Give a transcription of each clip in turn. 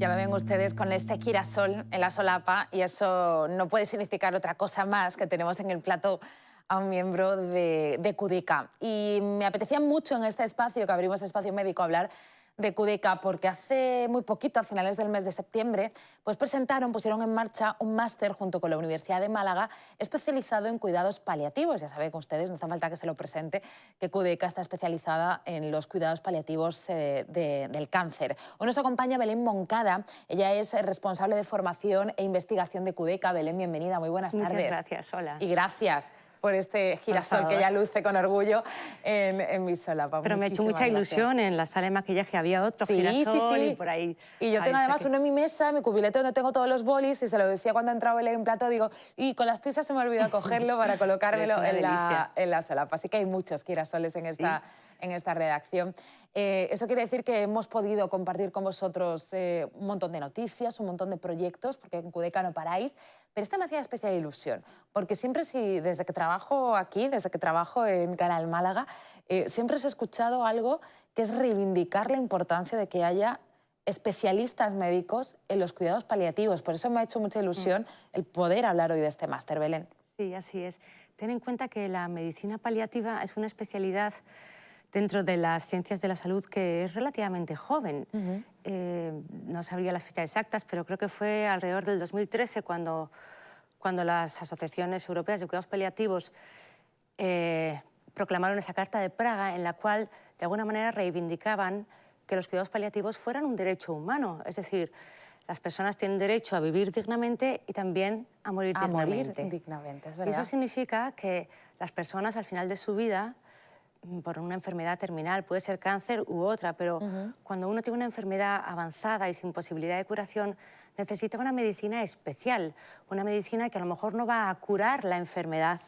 Ya lo ven ustedes con este girasol en la solapa y eso no puede significar otra cosa más que tenemos en el plato a un miembro de Cudica. Y me apetecía mucho en este espacio, que abrimos Espacio Médico, hablar de Cudica porque hace muy poquito, a finales del mes de septiembre, pues pusieron en marcha un máster junto con la Universidad de Málaga especializado en cuidados paliativos. Ya saben ustedes, no hace falta que se lo presente, que Cudica está especializada en los cuidados paliativos del cáncer. Hoy nos acompaña Belén Moncada. Ella es responsable de formación e investigación de Cudica. Belén, bienvenida, muy buenas tardes. Muchas gracias, hola. Y gracias por este girasol que ella luce con orgullo en mi solapa. Pero me ha hecho mucha ilusión. En la sala de maquillaje había otro girasol y por ahí... Y yo tengo además uno en mi mesa, mi cubilete donde tengo todos los bolis, y se lo decía cuando entraba en plato, digo, y con las prisas se me olvidó cogerlo para colocármelo en la solapa. Así que hay muchos girasoles en esta redacción. Eso quiere decir que hemos podido compartir con vosotros un montón de noticias, un montón de proyectos, porque en Cudica no paráis, pero este me hacía especial ilusión, porque siempre, desde que trabajo aquí, desde que trabajo en Canal Málaga, siempre os he escuchado algo que es reivindicar la importancia de que haya especialistas médicos en los cuidados paliativos. Por eso me ha hecho mucha ilusión el poder hablar hoy de este máster, Belén. Sí, así es. Ten en cuenta que la medicina paliativa es una especialidad dentro de las ciencias de la salud que es relativamente joven. No sabría las fechas exactas, pero creo que fue alrededor del 2013 cuando las asociaciones europeas de cuidados paliativos proclamaron esa Carta de Praga en la cual de alguna manera reivindicaban que los cuidados paliativos fueran un derecho humano. Es decir, las personas tienen derecho a vivir dignamente y también a morir dignamente. Es verdad. Eso significa que las personas al final de su vida, por una enfermedad terminal, puede ser cáncer u otra, pero cuando uno tiene una enfermedad avanzada y sin posibilidad de curación, necesita una medicina especial, una medicina que a lo mejor no va a curar la enfermedad,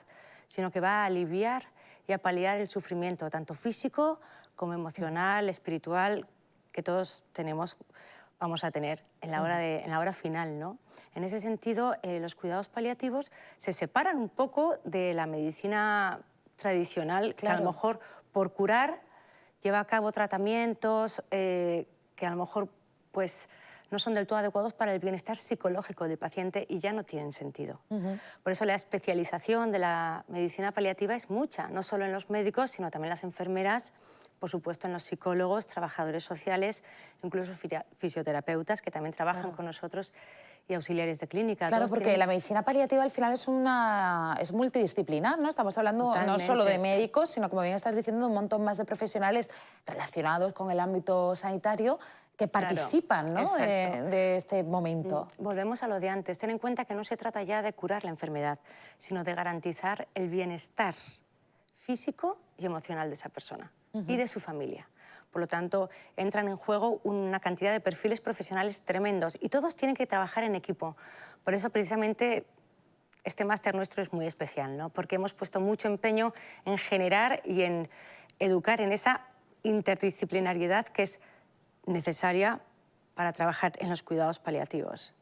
sino que va a aliviar y a paliar el sufrimiento, tanto físico como emocional, espiritual, que todos vamos a tener en la hora final, ¿no? En ese sentido, los cuidados paliativos se separan un poco de la medicina tradicional, que a lo mejor por curar lleva a cabo tratamientos que a lo mejor pues, no son del todo adecuados para el bienestar psicológico del paciente y ya no tienen sentido. Por eso la especialización de la medicina paliativa es mucha, no solo en los médicos, sino también las enfermeras, por supuesto en los psicólogos, trabajadores sociales, incluso fisioterapeutas que también trabajan con nosotros y auxiliares de clínica. Claro, porque la medicina paliativa al final es multidisciplinar, ¿no? Estamos hablando no solo de médicos, sino, como bien estás diciendo, de un montón más de profesionales relacionados con el ámbito sanitario que participan, ¿no? de este momento. Volvemos a lo de antes. Ten en cuenta que no se trata ya de curar la enfermedad, sino de garantizar el bienestar físico y emocional de esa persona y de su familia. Por lo tanto, entran en juego una cantidad de perfiles profesionales tremendos y todos tienen que trabajar en equipo. Por eso, precisamente, este máster nuestro es muy especial, ¿no? Porque hemos puesto mucho empeño en generar y en educar en esa interdisciplinariedad que es necesaria para trabajar en los cuidados paliativos.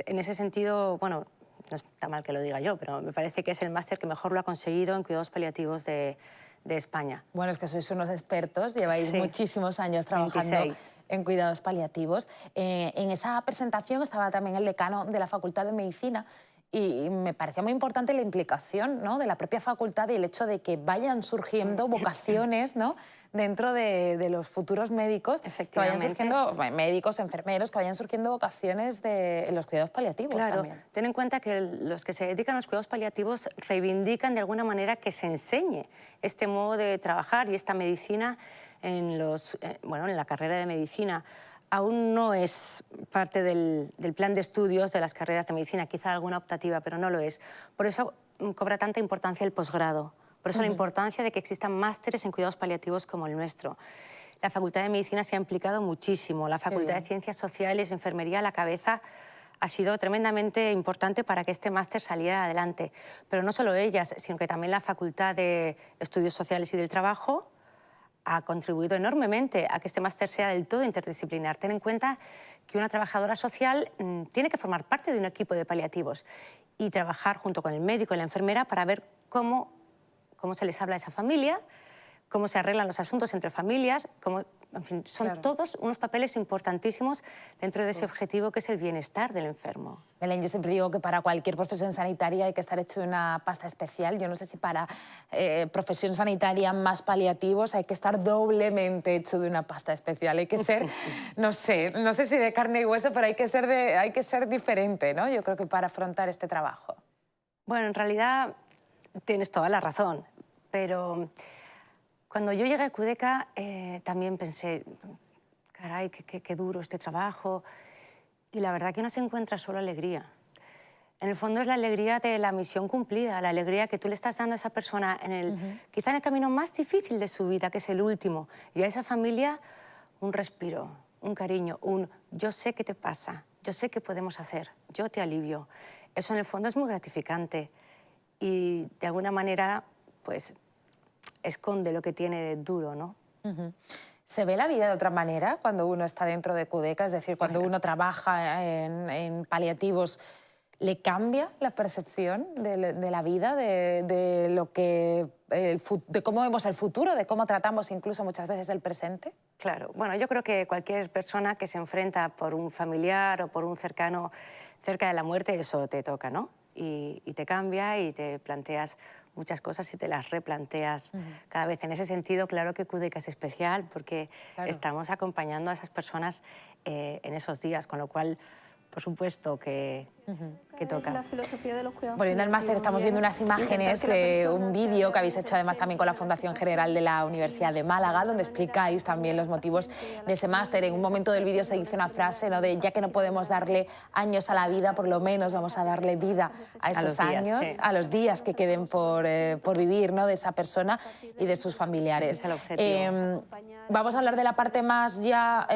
En ese sentido, bueno, no está mal que lo diga yo, pero me parece que es el máster que mejor lo ha conseguido en cuidados paliativos de España. Bueno, es que sois unos expertos, lleváis muchísimos años trabajando 26. en cuidados paliativos. En esa presentación estaba también el decano de la Facultad de Medicina y me parecía muy importante la implicación, ¿no?, de la propia facultad y el hecho de que vayan surgiendo vocaciones, ¿no?, dentro de los futuros médicos, que vayan surgiendo médicos, enfermeros, que vayan surgiendo vocaciones en los cuidados paliativos. Claro, también. Ten en cuenta que los que se dedican a los cuidados paliativos reivindican de alguna manera que se enseñe este modo de trabajar y esta medicina en la carrera de medicina. Aún no es parte del plan de estudios de las carreras de medicina, quizá alguna optativa, pero no lo es. Por eso cobra tanta importancia el posgrado. Por eso la importancia de que existan másteres en cuidados paliativos como el nuestro. La Facultad de Medicina se ha implicado muchísimo, la Facultad de Ciencias Sociales, Enfermería a la cabeza, ha sido tremendamente importante para que este máster saliera adelante. Pero no solo ellas, sino que también la Facultad de Estudios Sociales y del Trabajo ha contribuido enormemente a que este máster sea del todo interdisciplinar. Ten en cuenta que una trabajadora social tiene que formar parte de un equipo de paliativos y trabajar junto con el médico y la enfermera para ver cómo se les habla a esa familia, cómo se arreglan los asuntos entre familias, cómo en fin, son todos unos papeles importantísimos dentro de ese objetivo que es el bienestar del enfermo. Belén, yo siempre digo que para cualquier profesión sanitaria hay que estar hecho de una pasta especial. Yo no sé si para profesión sanitaria más paliativos hay que estar doblemente hecho de una pasta especial. Hay que ser, no sé si de carne y hueso, pero hay que ser diferente, ¿no? Yo creo que para afrontar este trabajo. Bueno, en realidad tienes toda la razón, pero cuando yo llegué a QDECA también pensé, caray, qué duro este trabajo. Y la verdad que no se encuentra solo alegría. En el fondo es la alegría de la misión cumplida, la alegría que tú le estás dando a esa persona quizá en el camino más difícil de su vida, que es el último, y a esa familia un respiro, un cariño, yo sé qué te pasa, yo sé qué podemos hacer, yo te alivio. Eso en el fondo es muy gratificante y de alguna manera pues esconde lo que tiene de duro, ¿no? ¿Se ve la vida de otra manera cuando uno está dentro de QDECA? Es decir, cuando uno trabaja en paliativos, ¿le cambia la percepción de la vida, de cómo vemos el futuro, de cómo tratamos incluso muchas veces el presente? Claro. Bueno, yo creo que cualquier persona que se enfrenta por un familiar o por un cercano cerca de la muerte, eso te toca, ¿no? Y te cambia y te planteas muchas cosas y te las replanteas cada vez. En ese sentido, claro que QDECA es especial porque estamos acompañando a esas personas en esos días, con lo cual, por supuesto, que toca. La filosofía de los cuidados. Volviendo al máster, estamos viendo unas imágenes de un vídeo que habéis hecho además también con la Fundación General de la Universidad de Málaga, donde explicáis también los motivos de ese máster. En un momento del vídeo se dice una frase, ¿no?, de ya que no podemos darle años a la vida, por lo menos vamos a darle vida a esos años, a los días que queden por vivir, ¿no?, de esa persona y de sus familiares. Ese es el objetivo. Vamos a hablar de la parte más ya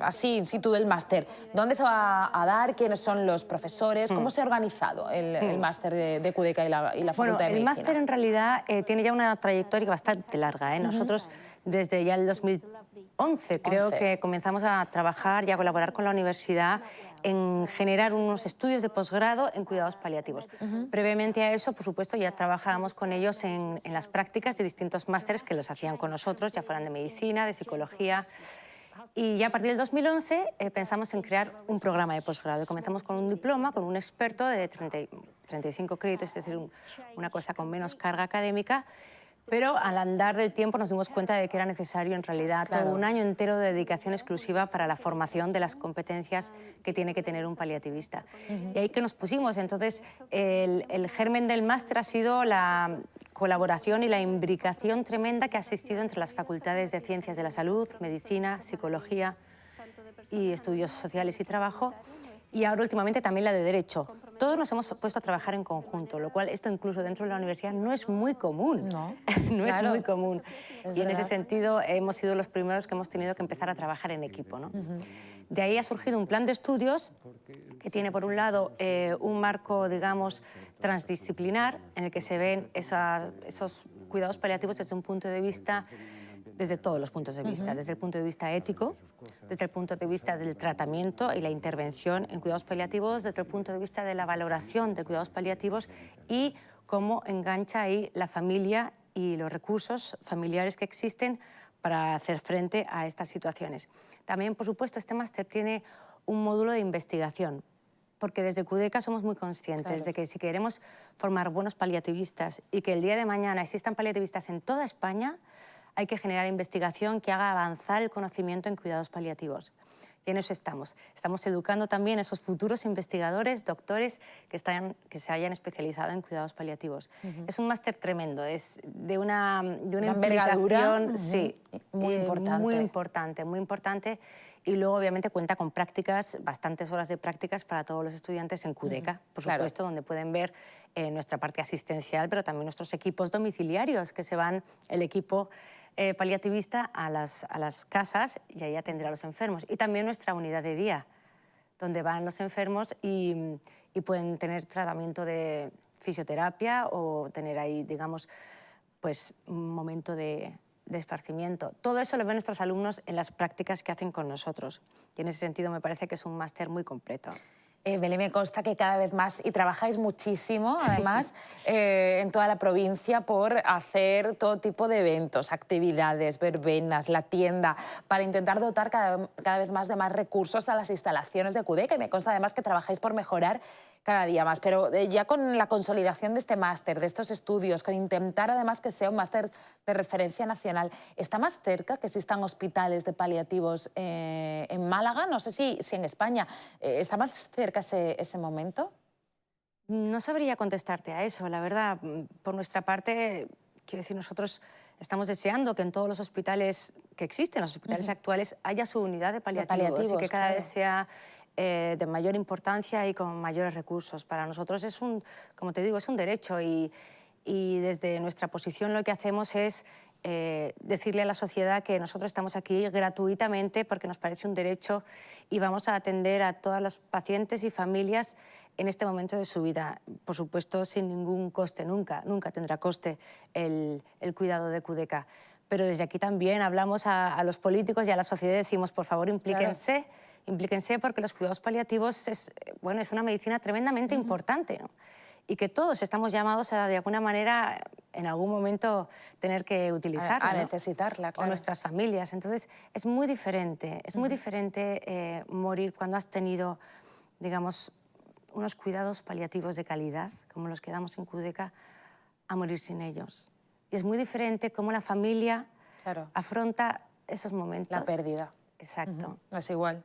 así in situ del máster. ¿Dónde se va a dar? ¿Quiénes son los profesores? ¿Cómo se ha organizado el máster de QDECA y la Facultad de Medicina? El máster en realidad tiene ya una trayectoria bastante larga. Nosotros desde ya el 2011 creo que comenzamos a trabajar y a colaborar con la universidad en generar unos estudios de posgrado en cuidados paliativos. Previamente a eso, por supuesto, ya trabajábamos con ellos en las prácticas de distintos másteres que los hacían con nosotros, ya fueran de medicina, de psicología. Y ya a partir del 2011 pensamos en crear un programa de posgrado. Comenzamos con un diploma, con un experto de 35 créditos, es decir, una cosa con menos carga académica, pero al andar del tiempo nos dimos cuenta de que era necesario en realidad todo un año entero de dedicación exclusiva para la formación de las competencias que tiene que tener un paliativista. Y ahí que nos pusimos. Entonces, el germen del máster ha sido la colaboración y la imbricación tremenda que ha existido entre las facultades de Ciencias de la Salud, Medicina, Psicología y Estudios Sociales y Trabajo, y ahora últimamente también la de Derecho. Todos nos hemos puesto a trabajar en conjunto, lo cual esto incluso dentro de la universidad no es muy común. No, no es muy común. Y en ese sentido hemos sido los primeros que hemos tenido que empezar a trabajar en equipo, ¿no? De ahí ha surgido un plan de estudios que tiene, por un lado, un marco, digamos, transdisciplinar, en el que se ven esos cuidados paliativos desde un punto de vista, desde todos los puntos de vista, desde el punto de vista ético, desde el punto de vista del tratamiento y la intervención en cuidados paliativos, desde el punto de vista de la valoración de cuidados paliativos y cómo engancha ahí la familia y los recursos familiares que existen para hacer frente a estas situaciones. También, por supuesto, este máster tiene un módulo de investigación, porque desde QDECA somos muy conscientes de que si queremos formar buenos paliativistas y que el día de mañana existan paliativistas en toda España, hay que generar investigación que haga avanzar el conocimiento en cuidados paliativos. Y en eso estamos. Estamos educando también a esos futuros investigadores, doctores que se hayan especializado en cuidados paliativos. Es un máster tremendo, es de una implicación, sí, muy importante, muy importante. Y luego, obviamente, cuenta con prácticas, bastantes horas de prácticas para todos los estudiantes en QDECA, por supuesto, donde pueden ver nuestra parte asistencial, pero también nuestros equipos domiciliarios, que se van el equipo paliativista a las casas y ahí atender a los enfermos. Y también nuestra unidad de día, donde van los enfermos y pueden tener tratamiento de fisioterapia o tener ahí, digamos, pues un momento de esparcimiento. Todo eso lo ven nuestros alumnos en las prácticas que hacen con nosotros. Y en ese sentido me parece que es un máster muy completo. Belén, me consta que cada vez más, y trabajáis muchísimo, además, en toda la provincia por hacer todo tipo de eventos, actividades, verbenas, la tienda, para intentar dotar cada vez más de más recursos a las instalaciones de Cudeca. Y me consta además que trabajáis por mejorar cada día más. Pero ya con la consolidación de este máster, de estos estudios, con intentar además que sea un máster de referencia nacional, ¿está más cerca que existan hospitales de paliativos en Málaga? No sé si en España. ¿Está más cerca ese momento? No sabría contestarte a eso, la verdad. Por nuestra parte, quiero decir, nosotros estamos deseando que en todos los hospitales que existen, los hospitales actuales, haya su unidad de paliativos y que cada vez sea de mayor importancia y con mayores recursos. Para nosotros es como te digo, es un derecho y desde nuestra posición lo que hacemos es decirle a la sociedad que nosotros estamos aquí gratuitamente porque nos parece un derecho y vamos a atender a todos los pacientes y familias en este momento de su vida. Por supuesto, sin ningún coste, nunca tendrá coste el cuidado de Cudeca. Pero desde aquí también hablamos a los políticos y a la sociedad y decimos, por favor, implíquense. Claro. Implíquense porque los cuidados paliativos es una medicina tremendamente importante, ¿no? Y que todos estamos llamados a, de alguna manera, en algún momento, tener que utilizarla. A necesitarla, claro. O nuestras familias. Entonces, es muy diferente, morir cuando has tenido, digamos, unos cuidados paliativos de calidad, como los que damos en Cudeca, a morir sin ellos. Y es muy diferente cómo la familia afronta esos momentos. La pérdida. Exacto. No es igual.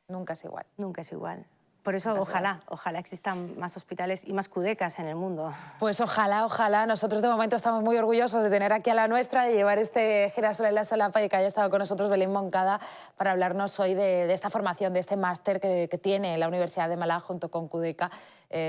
Nunca es igual. Nunca es igual. Por eso, ojalá existan más hospitales y más Cudecas en el mundo. Pues ojalá. Nosotros de momento estamos muy orgullosos de tener aquí a la nuestra, de llevar este girasol en la solapa y que haya estado con nosotros Belén Moncada para hablarnos hoy de esta formación, de este máster que tiene la Universidad de Málaga junto con Cudeca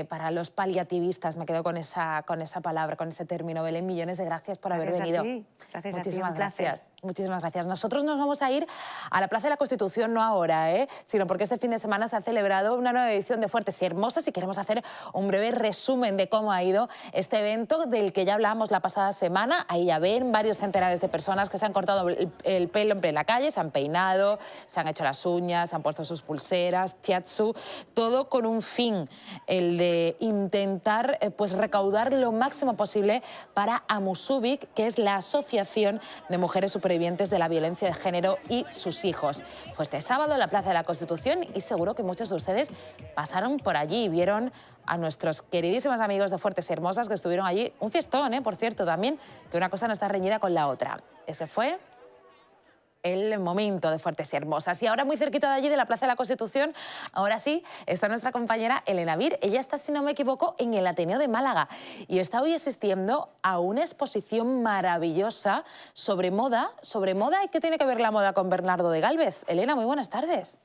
para los paliativistas. Me quedo con esa palabra, con ese término. Belén, millones de gracias por haber venido. Gracias Muchísimas a ti, gracias. Muchísimas gracias. Nosotros nos vamos a ir a la Plaza de la Constitución, no ahora, sino porque este fin de semana se ha celebrado una nueva edición de Fuertes y Hermosas y queremos hacer un breve resumen de cómo ha ido este evento del que ya hablábamos la pasada semana. Ahí ya ven varios centenares de personas que se han cortado el pelo en la calle, se han peinado, se han hecho las uñas, se han puesto sus pulseras, shiatsu, todo con un fin, el de intentar recaudar lo máximo posible para Amusubic, que es la Asociación de Mujeres Supervivientes de la Violencia de Género y sus hijos. Fue este sábado en la Plaza de la Constitución y seguro que muchos de ustedes pasaron por allí y vieron a nuestros queridísimos amigos de Fuertes y Hermosas que estuvieron allí. Un fiestón, por cierto, también, que una cosa no está reñida con la otra. Ese fue el momento de Fuertes y Hermosas. Y ahora muy cerquita de allí, de la Plaza de la Constitución, ahora sí, está nuestra compañera Elena Vir. Ella está, si no me equivoco, en el Ateneo de Málaga y está hoy asistiendo a una exposición maravillosa sobre moda. ¿Y qué tiene que ver la moda con Bernardo de Gálvez? Elena, muy buenas tardes.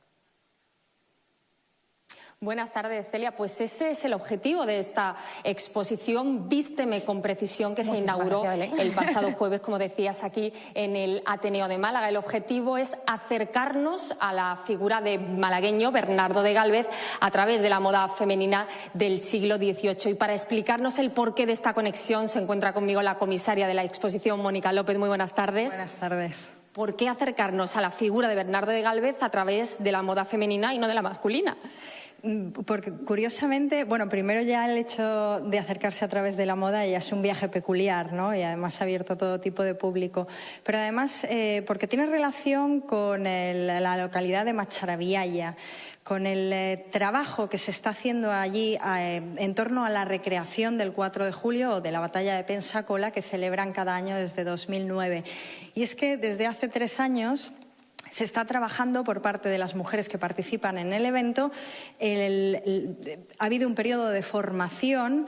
Buenas tardes, Celia. Pues ese es el objetivo de esta exposición Vísteme con Precisión, que se inauguró el pasado jueves, como decías, aquí en el Ateneo de Málaga. El objetivo es acercarnos a la figura de malagueño Bernardo de Gálvez a través de la moda femenina del siglo XVIII. Y para explicarnos el porqué de esta conexión se encuentra conmigo la comisaria de la exposición, Mónica López. Muy buenas tardes. Buenas tardes. ¿Por qué acercarnos a la figura de Bernardo de Gálvez a través de la moda femenina y no de la masculina? Porque curiosamente, bueno, primero ya el hecho de acercarse a través de la moda ya es un viaje peculiar, ¿no? Y además abierto a todo tipo de público. Pero además porque tiene relación con la localidad de Macharabiaya, con el trabajo que se está haciendo allí en torno a la recreación del 4 de julio o de la batalla de Pensacola que celebran cada año desde 2009. Y es que desde hace 3 años se está trabajando por parte de las mujeres que participan en el evento. Ha habido un periodo de formación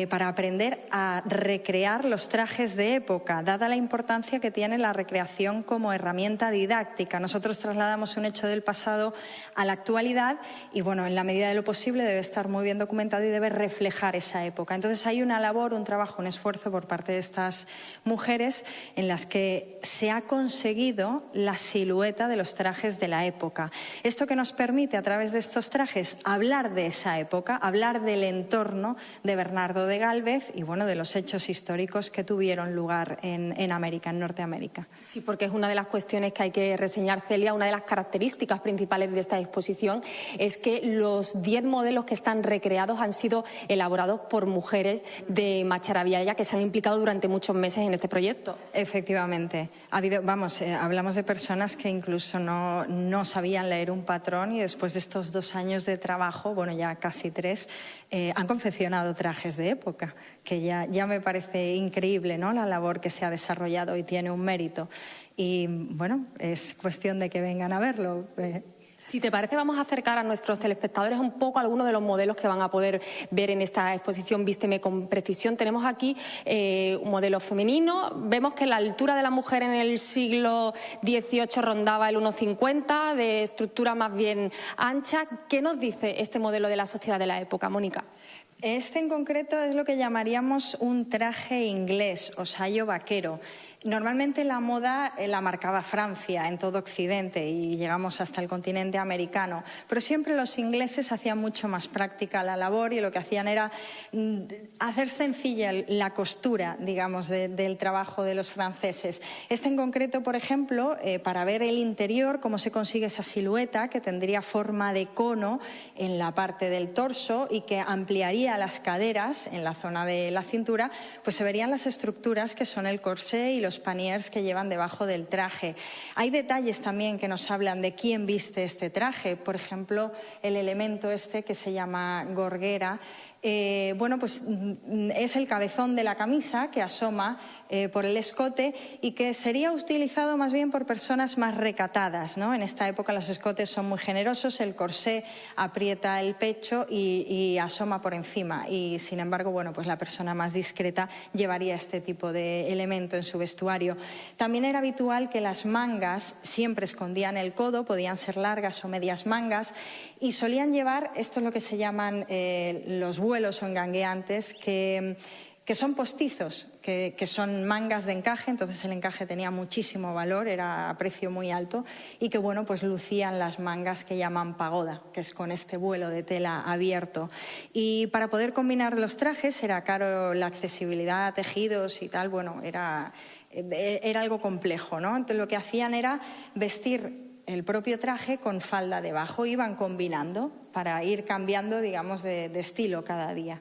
para aprender a recrear los trajes de época, dada la importancia que tiene la recreación como herramienta didáctica. Nosotros trasladamos un hecho del pasado a la actualidad y, bueno, en la medida de lo posible debe estar muy bien documentado y debe reflejar esa época. Entonces hay una labor, un trabajo, un esfuerzo por parte de estas mujeres en las que se ha conseguido la silueta silueta de los trajes de la época. Esto que nos permite, a través de estos trajes, hablar de esa época, hablar del entorno de Bernardo de Gálvez y, bueno, de los hechos históricos que tuvieron lugar en América, en Norteamérica. Sí, porque es una de las cuestiones que hay que reseñar, Celia. Una de las características principales de esta exposición es que los 10 modelos que están recreados han sido elaborados por mujeres de Macharabiaya que se han implicado durante muchos meses en este proyecto. Efectivamente. Hablamos de personas que incluso no sabían leer un patrón y después de estos 2 años de trabajo, bueno, ya casi 3, han confeccionado trajes de época, que ya me parece increíble, ¿no?, la labor que se ha desarrollado y tiene un mérito. Y, bueno, es cuestión de que vengan a verlo. Si te parece, vamos a acercar a nuestros telespectadores un poco a algunos de los modelos que van a poder ver en esta exposición Vísteme con precisión. Tenemos aquí un modelo femenino. Vemos que la altura de la mujer en el siglo XVIII rondaba el 1,50, de estructura más bien ancha. ¿Qué nos dice este modelo de la sociedad de la época, Mónica? Este en concreto es lo que llamaríamos un traje inglés o sayo vaquero. Normalmente la moda la marcaba Francia en todo Occidente y llegamos hasta el continente americano, pero siempre los ingleses hacían mucho más práctica la labor y lo que hacían era hacer sencilla la costura, digamos, del trabajo de los franceses. Este en concreto, por ejemplo, para ver el interior, cómo se consigue esa silueta que tendría forma de cono en la parte del torso y que ampliaría las caderas en la zona de la cintura, pues se verían las estructuras que son el corsé y los paniers que llevan debajo del traje. Hay detalles también que nos hablan de quién viste este traje. Por ejemplo, el elemento este que se llama gorguera. Bueno, pues es el cabezón de la camisa que asoma por el escote y que sería utilizado más bien por personas más recatadas, ¿no? En esta época los escotes son muy generosos, el corsé aprieta el pecho y asoma por encima y, sin embargo, bueno, pues la persona más discreta llevaría este tipo de elemento en su vestuario. También era habitual que las mangas siempre escondían el codo, podían ser largas o medias mangas y solían llevar, esto es lo que se llaman los vuelos o engangueantes, que son postizos, que son mangas de encaje, entonces el encaje tenía muchísimo valor, era a precio muy alto y que, bueno, pues lucían las mangas que llaman pagoda, que es con este vuelo de tela abierto. Y para poder combinar los trajes era caro, la accesibilidad a tejidos y tal, bueno, era algo complejo, ¿no? Entonces lo que hacían era vestir el propio traje con falda debajo, iban combinando para ir cambiando, digamos, de estilo cada día.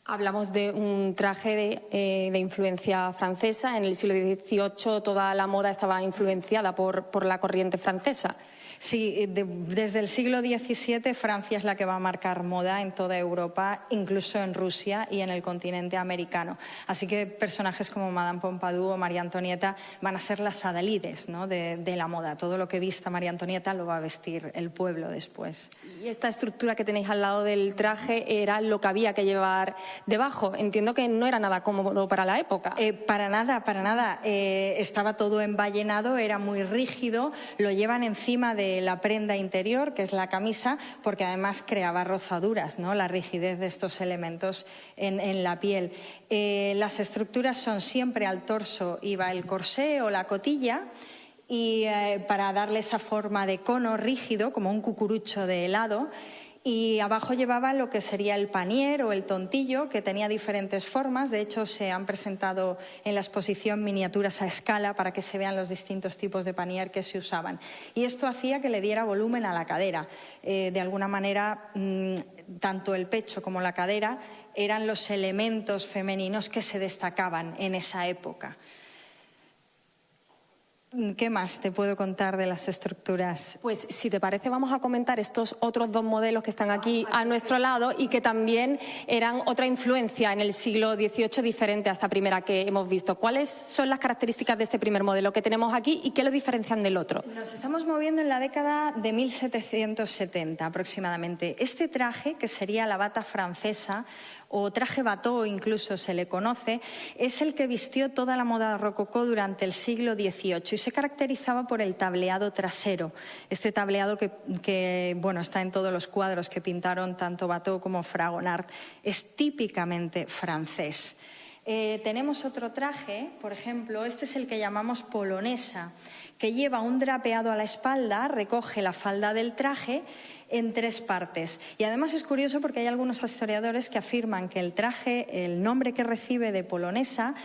Hablamos de un traje de influencia francesa. En el siglo XVIII toda la moda estaba influenciada por la corriente francesa. Sí, desde el siglo XVII Francia es la que va a marcar moda en toda Europa, incluso en Rusia y en el continente americano. Así que personajes como Madame Pompadour o María Antonieta van a ser las adalides, ¿no?, de la moda. Todo lo que vista María Antonieta lo va a vestir el pueblo después. Y esta estructura que tenéis al lado del traje era lo que había que llevar debajo. Entiendo que no era nada cómodo para la época. Para nada, para nada. Estaba todo emballenado, era muy rígido, lo llevan encima de la prenda interior, que es la camisa, porque además creaba rozaduras, ¿no?, la rigidez de estos elementos en la piel. Las estructuras son siempre al torso, iba el corsé o la cotilla, y para darle esa forma de cono rígido, como un cucurucho de helado. Y abajo llevaba lo que sería el panier o el tontillo, que tenía diferentes formas. De hecho, se han presentado en la exposición miniaturas a escala para que se vean los distintos tipos de panier que se usaban. Y esto hacía que le diera volumen a la cadera. De alguna manera, tanto el pecho como la cadera eran los elementos femeninos que se destacaban en esa época. ¿Qué más te puedo contar de las estructuras? Pues si te parece vamos a comentar estos otros 2 modelos que están aquí a nuestro lado y que también eran otra influencia en el siglo XVIII diferente a esta primera que hemos visto. ¿Cuáles son las características de este primer modelo que tenemos aquí y qué lo diferencian del otro? Nos estamos moviendo en la década de 1770 aproximadamente. Este traje, que sería la bata francesa, o traje bateau incluso se le conoce, es el que vistió toda la moda rococó durante el siglo XVIII y se caracterizaba por el tableado trasero. Este tableado que bueno, está en todos los cuadros que pintaron tanto Bateau como Fragonard, es típicamente francés. Tenemos otro traje, por ejemplo, este es el que llamamos polonesa, que lleva un drapeado a la espalda, recoge la falda del traje en 3 partes. Y además es curioso porque hay algunos historiadores que afirman que el traje, el nombre que recibe de polonesa,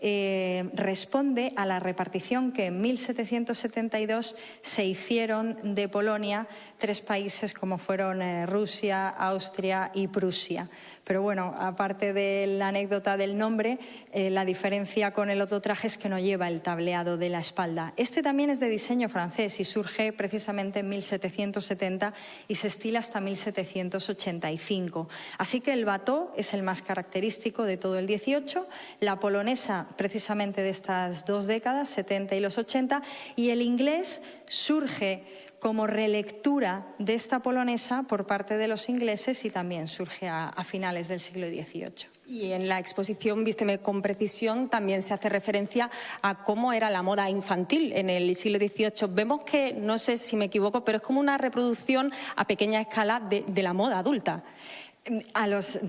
responde a la repartición que en 1772 se hicieron de Polonia 3 países como fueron Rusia, Austria y Prusia. Pero bueno, aparte de la anécdota del nombre, la diferencia con el otro traje es que no lleva el tableado de la espalda. Este también es de diseño francés y surge precisamente en 1770 y se estila hasta 1785. Así que el bató es el más característico de todo el 18, la polonesa precisamente de estas 2 décadas, 70 y los 80, y el inglés surge como relectura de esta polonesa por parte de los ingleses y también surge a finales del siglo XVIII. Y en la exposición Vísteme con precisión también se hace referencia a cómo era la moda infantil en el siglo XVIII. Vemos que, no sé si me equivoco, pero es como una reproducción a pequeña escala de la moda adulta.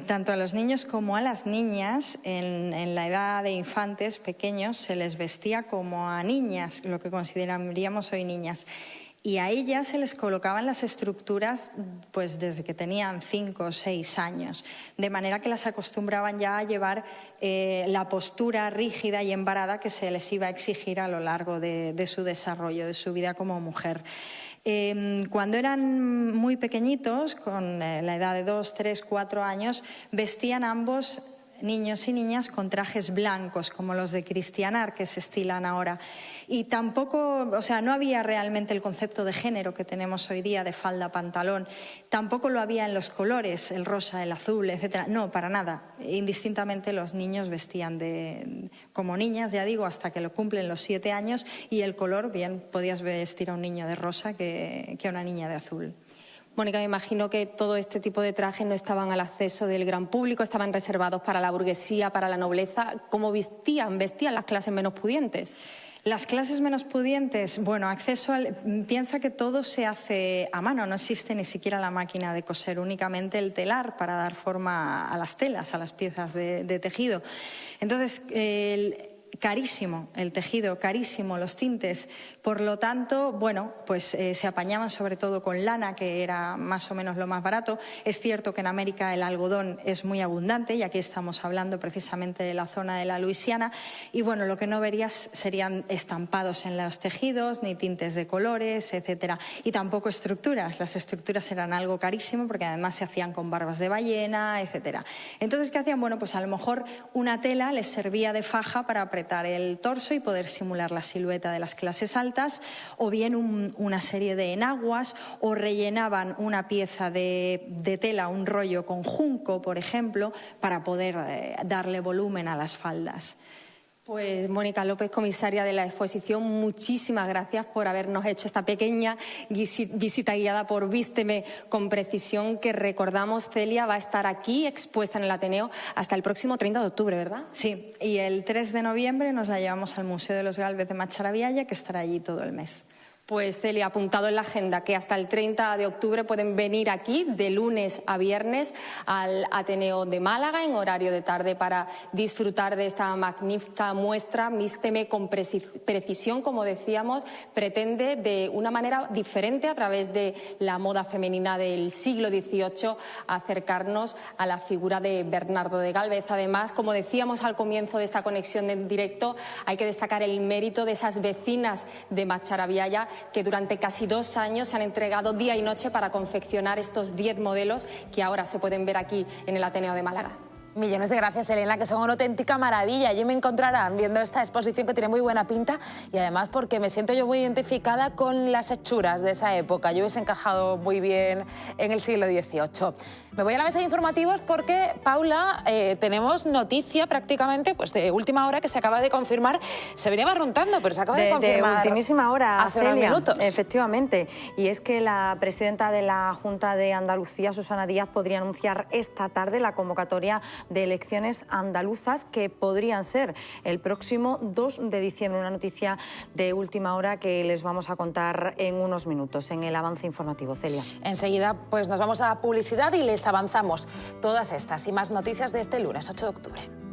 Tanto a los niños como a las niñas, en la edad de infantes pequeños, se les vestía como a niñas, lo que consideraríamos hoy niñas. Y a ellas se les colocaban las estructuras pues desde que tenían 5 o 6 años, de manera que las acostumbraban ya a llevar la postura rígida y embarada que se les iba a exigir a lo largo de su desarrollo, de su vida como mujer. Cuando eran muy pequeñitos, con la edad de 2, 3, 4 años, vestían ambos, niños y niñas, con trajes blancos, como los de cristianar que se estilan ahora. Y tampoco, o sea, no había realmente el concepto de género que tenemos hoy día de falda, pantalón. Tampoco lo había en los colores, el rosa, el azul, etcétera. No, para nada. Indistintamente los niños vestían como niñas, ya digo, hasta que lo cumplen los 7 años, y el color, bien, podías vestir a un niño de rosa que a una niña de azul. Mónica, me imagino que todo este tipo de trajes no estaban al acceso del gran público, estaban reservados para la burguesía, para la nobleza. ¿Cómo vestían las clases menos pudientes? Las clases menos pudientes, bueno, piensa que todo se hace a mano, no existe ni siquiera la máquina de coser, únicamente el telar para dar forma a las telas, a las piezas de tejido. Entonces, carísimo el tejido, carísimo los tintes, por lo tanto, bueno, pues se apañaban sobre todo con lana, que era más o menos lo más barato. Es cierto que en América el algodón es muy abundante y aquí estamos hablando precisamente de la zona de la Luisiana, y bueno, lo que no verías serían estampados en los tejidos, ni tintes de colores, etcétera, y tampoco estructuras. Las estructuras eran algo carísimo porque además se hacían con barbas de ballena, etcétera. Entonces, ¿qué hacían? Bueno, pues a lo mejor una tela les servía de faja para apretar el torso y poder simular la silueta de las clases altas, o bien una serie de enaguas, o rellenaban una pieza de tela, un rollo con junco, por ejemplo, para poder darle volumen a las faldas. Pues Mónica López, comisaria de la exposición, muchísimas gracias por habernos hecho esta pequeña visita guiada por Vísteme con precisión, que recordamos, Celia, va a estar aquí expuesta en el Ateneo hasta el próximo 30 de octubre, ¿verdad? Sí, y el 3 de noviembre nos la llevamos al Museo de los Gálvez de Macharabiaya, que estará allí todo el mes. Pues Celia, apuntado en la agenda que hasta el 30 de octubre pueden venir aquí de lunes a viernes al Ateneo de Málaga en horario de tarde para disfrutar de esta magnífica muestra. Vísteme con precisión, como decíamos, pretende de una manera diferente, a través de la moda femenina del siglo XVIII, acercarnos a la figura de Bernardo de Gálvez. Además, como decíamos al comienzo de esta conexión en directo, hay que destacar el mérito de esas vecinas de Macharabiaya que durante casi 2 años se han entregado día y noche para confeccionar estos 10 modelos que ahora se pueden ver aquí en el Ateneo de Málaga. Millones de gracias, Elena, que son una auténtica maravilla. Allí me encontrarán viendo esta exposición que tiene muy buena pinta, y además porque me siento yo muy identificada con las hechuras de esa época. Yo hubiese encajado muy bien en el siglo XVIII. Me voy a la mesa de informativos porque, Paula, tenemos noticia prácticamente pues, de última hora que se acaba de confirmar. Se venía barruntando, pero se acaba de confirmar. De ultimísima hora, hace unos minutos. Efectivamente. Y es que la presidenta de la Junta de Andalucía, Susana Díaz, podría anunciar esta tarde la convocatoria de elecciones andaluzas que podrían ser el próximo 2 de diciembre. Una noticia de última hora que les vamos a contar en unos minutos en el avance informativo. Celia. Enseguida pues, nos vamos a publicidad y les avanzamos todas estas y más noticias de este lunes 8 de octubre.